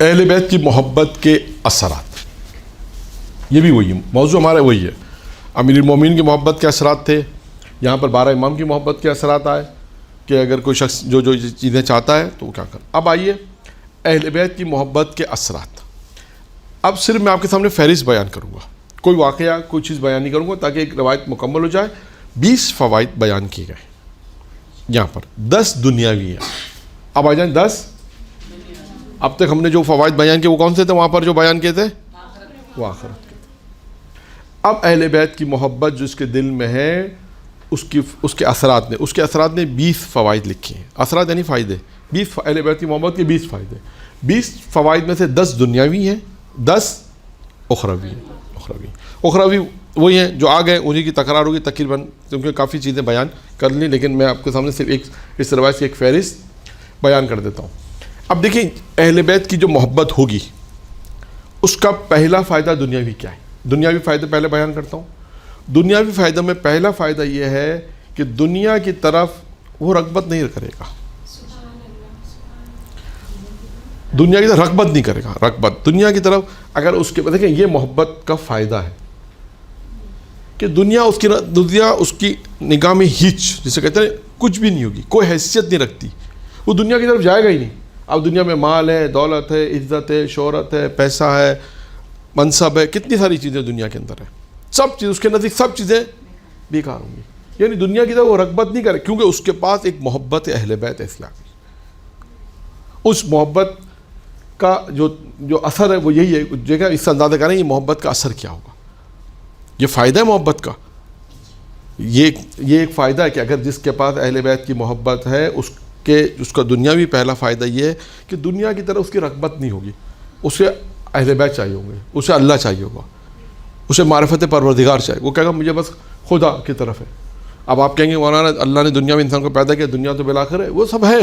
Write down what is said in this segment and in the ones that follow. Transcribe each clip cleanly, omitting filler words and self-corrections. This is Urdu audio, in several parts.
اہل بیت کی محبت کے اثرات، یہ بھی وہی موضوع ہمارا وہی ہے. امیر المومنین کی محبت کے اثرات تھے، یہاں پر 12 امام کی محبت کے اثرات آئے کہ اگر کوئی شخص جو چیزیں چاہتا ہے تو وہ کیا کر. اب آئیے اہل بیت کی محبت کے اثرات. اب صرف میں آپ کے سامنے فہرست بیان کروں گا، کوئی واقعہ کوئی چیز بیان نہیں کروں گا تاکہ ایک روایت مکمل ہو جائے. 20 فوائد بیان کیے گئے یہاں پر، 10 دنیاوی ہیں. اب آ جائیں 10. اب تک ہم نے جو فوائد بیان کیے وہ کون سے تھے وہاں پر جو بیان کیے تھے؟ وہ آخرت کے. اب اہل بیت کی محبت جو اس کے دل میں ہے اس کے اثرات نے 20 فوائد لکھے ہیں. اثرات یعنی فائدے. 20 اہل بیت کی محبت کے 20 فائدے. 20 فوائد میں سے 10 دنیاوی ہیں، 10 اخروی ہیں. اخروی وہی ہیں جو آ گئے، انہی کی تکرار ہوگی تقریباً، کیونکہ کافی چیزیں بیان کر لیں، لیکن میں آپ کے سامنے صرف ایک اس روایت کی ایک فہرست بیان کر دیتا ہوں. اب دیکھیں اہل بیت کی جو محبت ہوگی اس کا پہلا فائدہ دنیاوی کیا ہے. دنیاوی فائدہ پہلے بیان کرتا ہوں. دنیاوی فائدہ میں پہلا فائدہ یہ ہے کہ دنیا کی طرف وہ رغبت نہیں کرے گا. دنیا کی طرف رغبت نہیں کرے گا. رغبت دنیا کی طرف اگر اس کے دیکھیں یہ محبت کا فائدہ ہے کہ دنیا اس کی نگاہ میں ہیچ جسے کہتے ہیں کچھ بھی نہیں ہوگی، کوئی حیثیت نہیں رکھتی، وہ دنیا کی طرف جائے گا ہی نہیں. اب دنیا میں مال ہے، دولت ہے، عزت ہے، شہرت ہے، پیسہ ہے، منصب ہے، کتنی ساری چیزیں دنیا کے اندر ہیں، سب چیز اس کے نزدیک سب چیزیں بیکار ہوں گی. یعنی دنیا کی طرف وہ رغبت نہیں کرے کیونکہ اس کے پاس ایک محبت اہل بیت اسلامی. اس محبت کا جو اثر ہے وہ یہی ہے. جگہ اس سے اندازہ کریں یہ محبت کا اثر کیا ہوگا. یہ فائدہ ہے محبت کا. یہ ایک فائدہ ہے کہ اگر جس کے پاس اہل بیت کی محبت ہے اس کا دنیاوی پہلا فائدہ یہ ہے کہ دنیا کی طرف اس کی رغبت نہیں ہوگی. اسے اہل بیت چاہیے ہوں گے، اسے اللہ چاہیے ہوگا، اسے معرفت پروردگار چاہیے. وہ کہے گا مجھے بس خدا کی طرف ہے. اب آپ کہیں گے مولانا اللہ نے دنیا میں انسان کو پیدا کیا، دنیا تو بالآخر ہے. وہ سب ہے،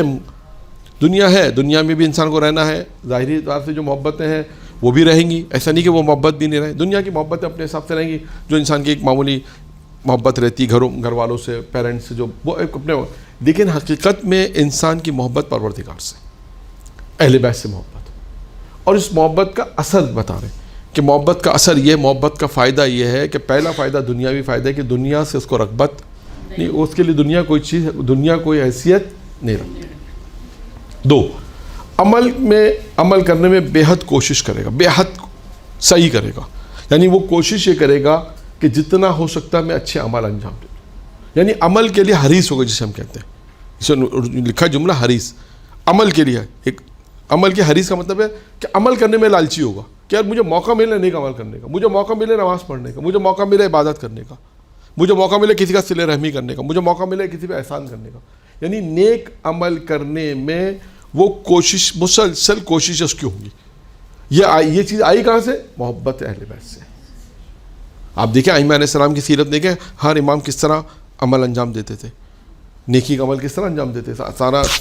دنیا ہے، دنیا میں بھی انسان کو رہنا ہے. ظاہری اعتبار سے جو محبتیں ہیں وہ بھی رہیں گی، ایسا نہیں کہ وہ محبت بھی نہیں رہیں. دنیا کی محبتیں اپنے حساب سے رہیں گی، جو انسان کی ایک معمولی محبت رہتی گھر والوں سے، پیرنٹس سے، جو وہ اپنے. لیکن حقیقت میں انسان کی محبت پروردگار سے، اہل بیت سے محبت. اور اس محبت کا اثر بتا رہے ہیں کہ محبت کا اثر یہ، محبت کا فائدہ یہ ہے کہ پہلا فائدہ دنیاوی فائدہ ہے کہ دنیا سے اس کو رغبت نہیں، اس کے لیے دنیا کوئی چیز، دنیا کوئی حیثیت نہیں رکھتی. 2، عمل کرنے میں بے حد کوشش کرے گا، بے حد صحیح کرے گا. یعنی وہ کوشش یہ کرے گا کہ جتنا ہو سکتا ہے میں اچھے عمل انجام دوں. یعنی عمل کے لیے حریص ہوگا، جسے ہم کہتے ہیں، اسے لکھا جملہ حریص. عمل کے لیے ایک عمل کے حریص کا مطلب ہے کہ عمل کرنے میں لالچی ہوگا کہ یار مجھے موقع ملے نیک عمل کرنے کا، مجھے موقع ملے نماز پڑھنے کا، مجھے موقع ملے عبادت کرنے کا، مجھے موقع ملے کسی کا صلہ رحمی کرنے کا، مجھے موقع ملے کسی پہ احسان کرنے کا. یعنی نیک عمل کرنے میں وہ کوشش، مسلسل کوشش اس کی ہوگی. یہ چیز آئی کہاں سے؟ محبت اہل بیت سے. آپ دیکھیں ائمہ علیہ السلام کی سیرت دیکھیں، ہر امام کس طرح عمل انجام دیتے تھے، نیکی کا عمل کس طرح انجام دیتے تھے.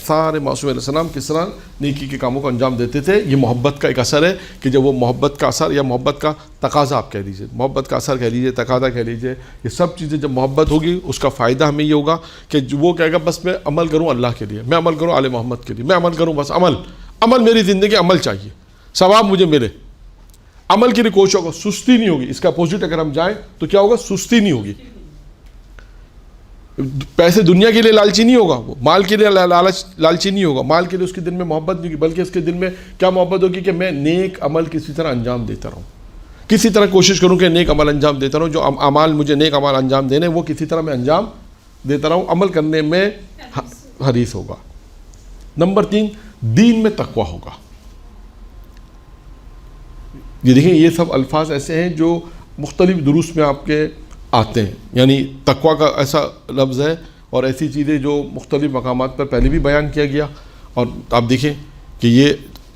سارے معصوم علیہ السلام کس طرح نیکی کے کاموں کو انجام دیتے تھے. یہ محبت کا ایک اثر ہے کہ جب وہ محبت کا اثر یا محبت کا تقاضا آپ کہہ لیجیے، محبت کا اثر کہہ لیجیے، تقاضا کہہ لیجیے، یہ سب چیزیں جب محبت ہوگی اس کا فائدہ ہمیں یہ ہوگا کہ وہ کہے گا بس میں عمل کروں اللہ کے لیے، میں عمل کروں آل محمد کے لیے، میں عمل کروں، بس عمل میری زندگی عمل چاہیے، ثواب مجھے ملے. عمل کے لیے کوشش ہوگا، سستی نہیں ہوگی. اس کا اپوزٹ اگر ہم جائیں تو کیا ہوگا؟ سستی نہیں ہوگی. پیسے دنیا کے لیے لالچی نہیں ہوگا، وہ مال کے لیے لالچی نہیں ہوگا، مال کے لیے اس کے دل میں محبت نہیں ہوگی، بلکہ اس کے دل میں کیا محبت ہوگی کہ میں نیک عمل کسی طرح انجام دیتا رہوں، کسی طرح کوشش کروں کہ نیک عمل انجام دیتا رہوں. جو اعمال مجھے نیک عمل انجام دینے وہ کسی طرح میں انجام دیتا رہوں، عمل کرنے میں حریص ہوگا. نمبر 3، دین میں تقویٰ ہوگا. یہ دیکھیں یہ سب الفاظ ایسے ہیں جو مختلف دروس میں آپ کے آتے ہیں. یعنی تقویٰ کا ایسا لفظ ہے اور ایسی چیزیں جو مختلف مقامات پر پہلے بھی بیان کیا گیا، اور آپ دیکھیں کہ یہ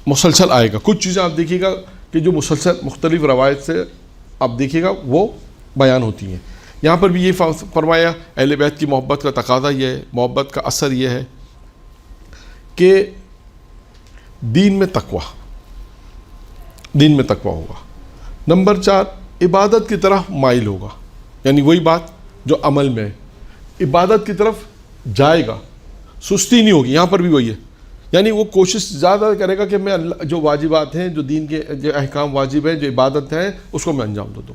مسلسل آئے گا. کچھ چیزیں آپ دیکھیے گا کہ جو مسلسل مختلف روایت سے آپ دیکھیے گا وہ بیان ہوتی ہیں. یہاں پر بھی یہ فرمایا اہل بیت کی محبت کا تقاضا یہ ہے، محبت کا اثر یہ ہے کہ دین میں تقویٰ ہوگا. نمبر 4، عبادت کی طرف مائل ہوگا. یعنی وہی بات جو عمل میں ہے، عبادت کی طرف جائے گا، سستی نہیں ہوگی. یہاں پر بھی وہی ہے یعنی وہ کوشش زیادہ کرے گا کہ میں اللہ جو واجبات ہیں، جو دین کے جو احکام واجب ہیں، جو عبادت ہیں، اس کو میں انجام دوں.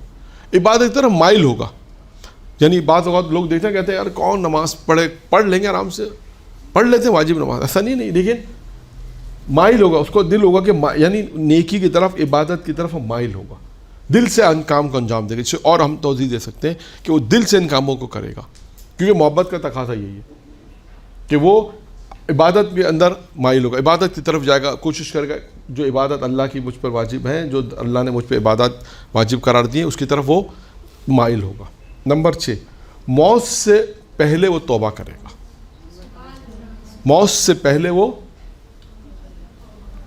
عبادت کی طرف مائل ہوگا. یعنی بعض اوقات لوگ دیکھتے ہیں کہتے ہیں یار کون نماز پڑھ لیں گے آرام سے، پڑھ لیتے ہیں واجب نماز، ایسا نہیں لیکن مائل ہوگا، اس کو دل ہوگا کہ یعنی نیکی کی طرف، عبادت کی طرف مائل ہوگا، دل سے ان کام کو انجام دے گا. اور ہم توضیح دے سکتے ہیں کہ وہ دل سے ان کاموں کو کرے گا، کیونکہ محبت کا تقاضا یہی ہے کہ وہ عبادت کے اندر مائل ہوگا، عبادت کی طرف جائے گا، کوشش کرے گا جو عبادت اللہ کی مجھ پر واجب ہیں، جو اللہ نے مجھ پہ عبادت واجب قرار دی ہے، اس کی طرف وہ مائل ہوگا. نمبر 6، موت سے پہلے وہ توبہ کرے گا. موت سے پہلے وہ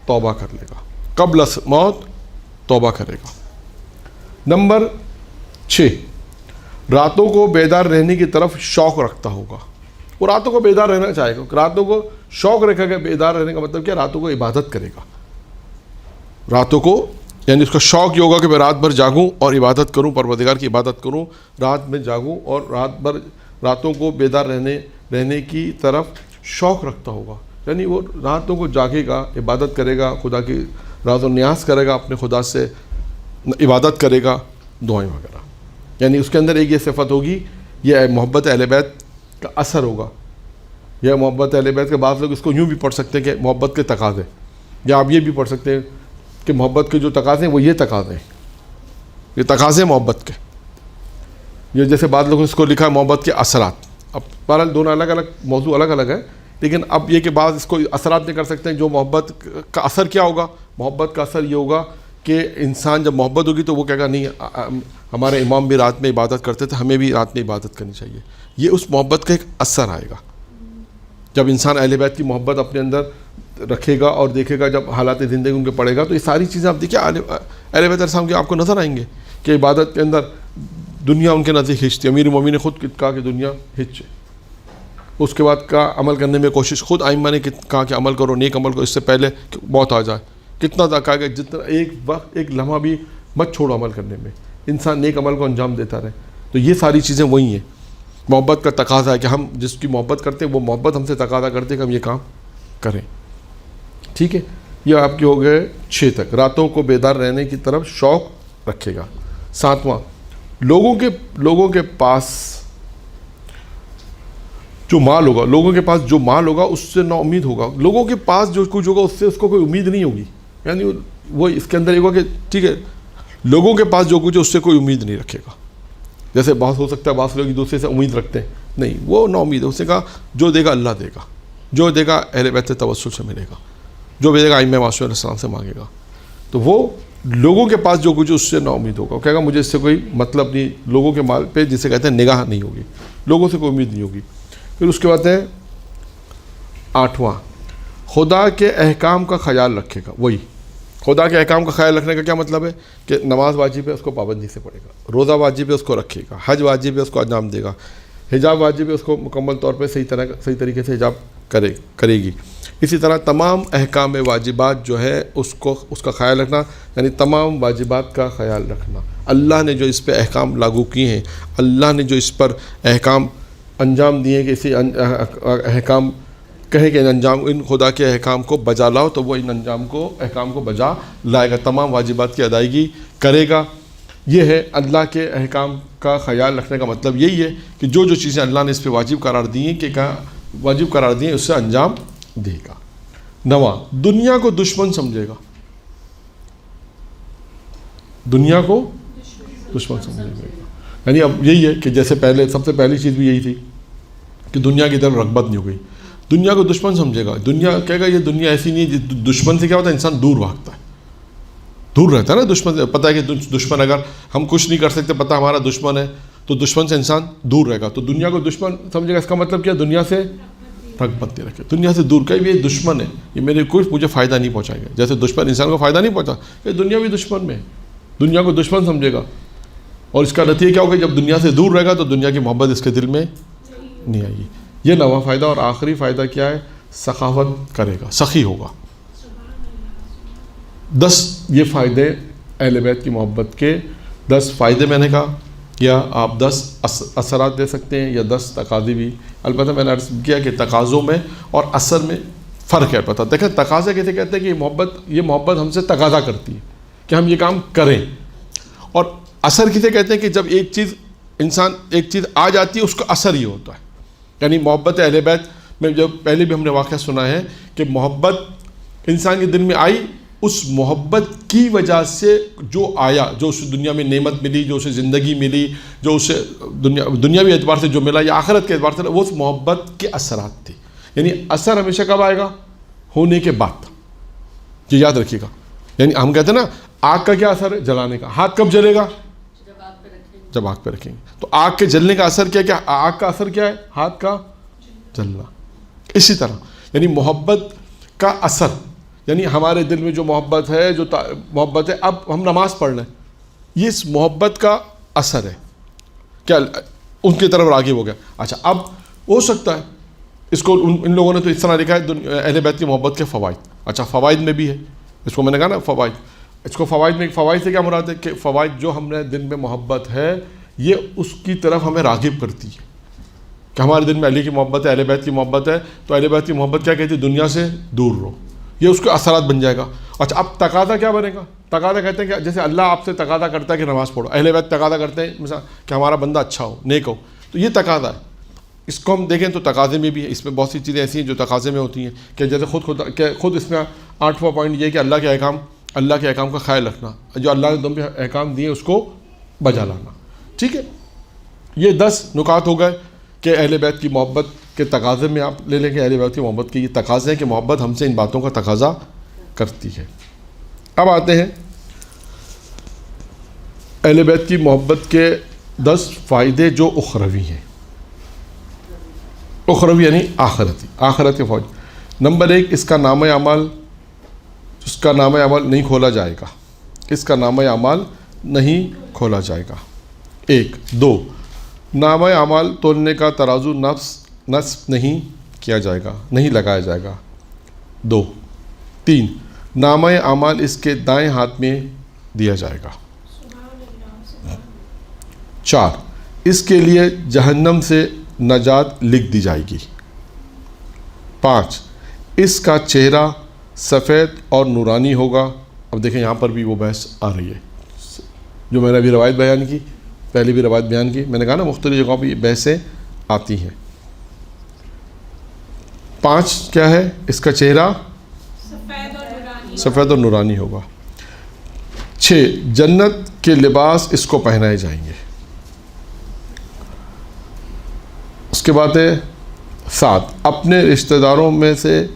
توبہ کر لے گا، قبل موت توبہ کرے گا. نمبر 6، راتوں کو بیدار رہنے کی طرف شوق رکھتا ہوگا. وہ راتوں کو بیدار رہنا چاہے گا. راتوں کو شوق رکھے گا، بیدار رہنے کا مطلب کیا؟ راتوں کو عبادت کرے گا. راتوں کو یعنی اس کا شوق یہ ہوگا کہ میں رات بھر جاگوں اور عبادت کروں، پروردگار کی عبادت کروں، رات میں جاگوں اور راتوں کو بیدار رہنے کی طرف شوق رکھتا ہوگا. یعنی وہ راتوں کو جاگے گا، عبادت کرے گا، خدا کی راز و نیاز کرے گا، اپنے خدا سے عبادت کرے گا، دعائیں وغیرہ. یعنی اس کے اندر ایک یہ صفت ہوگی، یہ محبت اہل بیت کا اثر ہوگا. یہ محبت اہل بیت کے بعض لوگ اس کو یوں بھی پڑھ سکتے ہیں کہ محبت کے تقاضے، یا آپ یہ بھی پڑھ سکتے ہیں کہ محبت کے جو تقاضے ہیں وہ یہ تقاضے ہیں، یہ تقاضے محبت کے. یہ جیسے بعض لوگوں نے اس کو لکھا ہے محبت کے اثرات. اب بہرحال دونوں الگ الگ موضوع الگ الگ ہے، لیکن اب یہ کہ بعض اس کو اثرات نہیں کر سکتے ہیں. جو محبت کا اثر کیا ہوگا؟ محبت کا اثر یہ ہوگا کہ انسان جب محبت ہوگی تو وہ کہے گا نہیں، ہمارے امام بھی رات میں عبادت کرتے تھے، ہمیں بھی رات میں عبادت کرنی چاہیے. یہ اس محبت کا ایک اثر آئے گا جب انسان اہل بیت کی محبت اپنے اندر رکھے گا اور دیکھے گا، جب حالات زندگی ان کے پڑے گا تو یہ ساری چیزیں آپ دیکھیں اہل بیت علیہ السلام کے آپ کو نظر آئیں گے کہ عبادت کے اندر دنیا ان کے نزدیک ہچتی. امیر المومنین نے خود کہا کہ دنیا ہچ. اس کے بعد کا عمل کرنے میں کوشش، خود ائمہ نے کہا کہ عمل کرو، نیک عمل کرو اس سے پہلے کہ موت آ جائے. کتنا تک کہا کہ جتنا ایک وقت ایک لمحہ بھی مت چھوڑو عمل کرنے میں، انسان نیک عمل کو انجام دیتا رہے. تو یہ ساری چیزیں وہی ہیں. محبت کا تقاضا ہے کہ ہم جس کی محبت کرتے ہیں وہ محبت ہم سے تقاضا کرتے ہیں کہ ہم یہ کام کریں. ٹھیک ہے، یہ آپ کے ہو گئے 6 تک. راتوں کو بیدار رہنے کی طرف شوق رکھے گا. 7واں، لوگوں کے پاس جو مال ہوگا، لوگوں کے پاس جو مال ہوگا اس سے نا امید ہوگا. لوگوں کے پاس جو کچھ ہوگا اس سے اس کو کوئی امید نہیں ہوگی. یعنی وہ اس کے اندر یہ ہوگا کہ ٹھیک ہے لوگوں کے پاس جو کچھ ہے اس سے کوئی امید نہیں رکھے گا. جیسے بات ہو سکتا ہے بعض لوگ ایک دوسرے سے امید رکھتے ہیں، نہیں، وہ نا امید ہے. اس نے کہا جو دے گا اللہ دے گا، جو دے گا اہل بیت سے توسل سے ملے گا، جو بھی دے گا ائمہ معصومین علیہ السلام سے مانگے گا. تو وہ لوگوں کے پاس جو کچھ ہے اس سے نا امید ہوگا. وہ کہے گا مجھے اس سے کوئی مطلب نہیں. لوگوں کے مال پہ جسے کہتے ہیں نگاہ نہیں ہوگی، لوگوں سے کوئی امید نہیں ہوگی. پھر اس کے بعد ہے 8واں، خدا کے احکام کا خیال رکھے گا. وہی خدا کے احکام کا خیال رکھنے کا کیا مطلب ہے کہ نماز واجب ہے اس کو پابندی سے پڑھے گا، روزہ واجب ہے اس کو رکھے گا، حج واجب ہے اس کو انجام دے گا، حجاب واجب ہے اس کو مکمل طور پہ صحیح طریقے سے حجاب کرے گی. اسی طرح تمام احکام واجبات جو ہے اس کا خیال رکھنا، یعنی تمام واجبات کا خیال رکھنا. اللہ نے جو اس پہ احکام لاگو کیے ہیں، اللہ نے جو اس پر احکام انجام دیے کہ اسی احکام کہے کہ ان خدا کے احکام کو بجا لاؤ، تو وہ ان احکام کو بجا لائے گا، تمام واجبات کی ادائیگی کرے گا. یہ ہے اللہ کے احکام کا خیال رکھنے کا مطلب یہی ہے کہ جو چیزیں اللہ نے اس پہ واجب قرار دی ہیں اس سے انجام دے گا. 9واں، دنیا کو دشمن سمجھے گا. دنیا کو دشمن سمجھے گا یعنی اب یہی ہے کہ جیسے پہلے سب سے پہلی چیز بھی یہی تھی کہ دنیا کی طرف رغبت نہیں ہو گئی. دنیا کو دشمن سمجھے گا. دنیا کہے گا یہ دنیا ایسی نہیں ہے. دشمن سے کیا ہوتا ہے؟ انسان دور بھاگتا ہے، دور رہتا ہے نا دشمن سے. پتہ ہے کہ دشمن اگر ہم کچھ نہیں کر سکتے، پتہ ہمارا دشمن ہے، تو دشمن سے انسان دور رہے گا. تو دنیا کو دشمن سمجھے گا. اس کا مطلب کیا؟ دنیا سے رغبت نہیں رکھے، دنیا سے دور. کہ یہ دشمن ہے، یہ مجھے فائدہ نہیں پہنچائے گا. جیسے دشمن انسان کو فائدہ نہیں پہنچا، یہ دنیا بھی دشمن میں ہے. دنیا کو دشمن سمجھے گا. اور اس کا نتیجہ کیا ہوگا؟ جب دنیا سے دور رہے گا تو دنیا کی محبت اس کے دل میں نہیں آئے گی. یہ 9واں فائدہ. اور آخری فائدہ کیا ہے؟ سخاوت کرے گا، سخی ہوگا. 10 یہ فائدے اہل بیت کی محبت کے 10 فائدے میں نے کہا، یا آپ 10 اثرات دے سکتے ہیں یا 10 تقاضے بھی. البتہ میں نے عرض کیا کہ تقاضوں میں اور اثر میں فرق ہے پتہ. دیکھیں تقاضا کیسے کہتے ہیں کہ یہ محبت ہم سے تقاضا کرتی ہے کہ ہم یہ کام کریں. اور اثر کسے کہتے ہیں کہ جب ایک چیز آ جاتی ہے اس کا اثر یہ ہوتا ہے. یعنی محبت اہل بیت میں جو پہلے بھی ہم نے واقعہ سنا ہے کہ محبت انسان کے دل میں آئی, اس محبت کی وجہ سے جو آیا, جو اسے دنیا میں نعمت ملی, جو اسے زندگی ملی, جو اسے دنیاوی اعتبار سے جو ملا یا آخرت کے اعتبار سے, وہ اس محبت کے اثرات تھے. یعنی اثر ہمیشہ کب آئے گا؟ ہونے کے بعد. یہ یاد رکھیے گا. یعنی ہم کہتے ہیں نا آگ کا کیا اثر ہے؟ جلانے کا. ہاتھ کب جلے گا؟ جب آگ پہ رکھیں گے. تو آگ کے جلنے کا اثر کیا آگ کا اثر کیا ہے؟ ہاتھ کا جلنا. اسی طرح یعنی محبت کا اثر, یعنی ہمارے دل میں جو محبت ہے, محبت ہے, اب ہم نماز پڑھ رہے ہیں, یہ اس محبت کا اثر ہے. کیا ان کی طرف راغب ہو گیا. اچھا اب ہو سکتا ہے اس کو ان لوگوں نے تو اس طرح لکھا ہے اہل بیت کی محبت کے فوائد. اچھا فوائد میں بھی ہے, اس کو میں نے کہا نا فوائد, اس کو فوائد میں فوائد سے کیا مراد ہے کہ فوائد جو ہم نے دل میں محبت ہے یہ اس کی طرف ہمیں راغب کرتی ہے کہ ہمارے دل میں علی کی محبت ہے, اہل بیت کی محبت ہے, تو اہل بیت کی محبت کیا کہتی ہے؟ دنیا سے دور رہو. یہ اس کے اثرات بن جائے گا. اچھا اب تقاضا کیا بنے گا؟ تقاضا کہتے ہیں کہ جیسے اللہ آپ سے تقاضا کرتا ہے کہ نماز پڑھو, اہل بیت تقاضا کرتے ہیں مثلا کہ ہمارا بندہ اچھا ہو, نیک ہو. تو یہ تقاضا ہے. اس کو ہم دیکھیں تو تقاضے میں بھی ہے, اس میں بہت سی چیزیں ایسی ہیں جو تقاضے میں ہوتی ہیں کہ جیسے خود اس میں 8واں پوائنٹ یہ ہے کہ اللہ کے احکام کا خیال رکھنا, جو اللہ نے تم پہ احکام دیے اس کو بجا لانا. ٹھیک ہے, یہ 10 نکات ہو گئے کہ اہل بیت کی محبت کے تقاضے میں آپ لے لیں کہ اہل بیت کی محبت کے یہ تقاضے ہیں کہ محبت ہم سے ان باتوں کا تقاضا کرتی ہے. اب آتے ہیں اہل بیت کی محبت کے 10 فائدے جو اخروی ہیں. اخروی یعنی آخرت کے فوج. نمبر 1, اس کا نامہ اعمال نہیں کھولا جائے گا. اس کا نامہ اعمال نہیں کھولا جائے گا. 1. 2, نامہ اعمال تولنے کا ترازو نصب نہیں کیا جائے گا, نہیں لگایا جائے گا. 2. 3, نامہ اعمال اس کے دائیں ہاتھ میں دیا جائے گا. 4, اس کے لیے جہنم سے نجات لکھ دی جائے گی. 5, اس کا چہرہ سفید اور نورانی ہوگا. اب دیکھیں یہاں پر بھی وہ بحث آ رہی ہے جو میں نے ابھی روایت بیان کی, پہلے بھی روایت بیان کی, میں نے کہا نا مختلف جگہوں پہ یہ بحثیں آتی ہیں. 5 کیا ہے؟ اس کا چہرہ سفید اور نورانی ہوگا. 6, جنت کے لباس اس کو پہنائے جائیں گے. اس کے بعد ہے 7, اپنے رشتہ داروں میں سے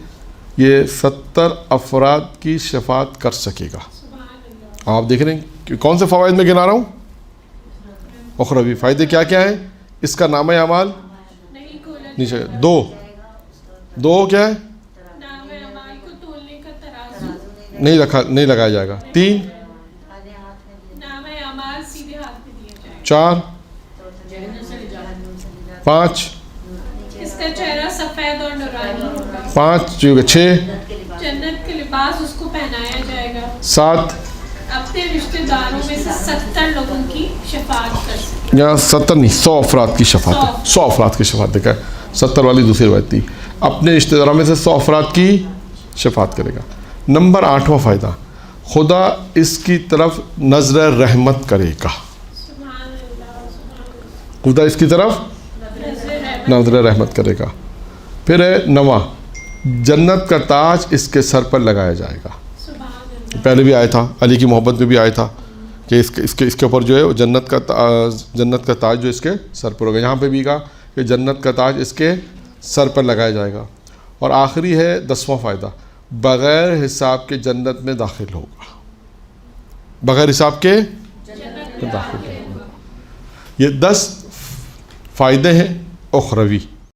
یہ 70 افراد کی شفاعت کر سکے گا. آپ دیکھ رہے ہیں کہ کون سے فوائد میں گنا رہا ہوں؟ اخروی فائدے کیا کیا ہیں؟ اس کا نامہ اعمال نیچے. 2 کیا ہے؟ نہیں لگایا جائے گا. 3, 4, 5, 5 جو 6, جنت کے لباس اس کو پہنایا جائے گا. 7, اپنے رشتہ داروں میں سے 70 لوگوں کی شفاعت کر سکے. یا 70 نہیں 100 افراد کی شفاعت. 100 افراد کی شفاعت. دیکھا 70 والی دوسری روایت تھی. اپنے رشتہ داروں میں سے 100 افراد کی شفاعت کرے گا. نمبر 8واں فائدہ, خدا اس کی طرف نظر رحمت کرے گا. خدا اس کی طرف نظر رحمت کرے گا. پھر ہے 9واں, جنت کا تاج اس کے سر پر لگایا جائے گا. پہلے بھی آیا تھا, علی کی محبت میں بھی آیا تھا کہ اس کے اوپر جو ہے وہ جنت کا تاج جو اس کے سر پر ہوگا. یہاں پہ بھی کہا کہ جنت کا تاج اس کے سر پر لگایا جائے گا. اور آخری ہے 10واں فائدہ, بغیر حساب کے جنت میں داخل ہوگا. بغیر حساب کے داخل ہوگا. یہ 10 فائدے ہیں اخروی.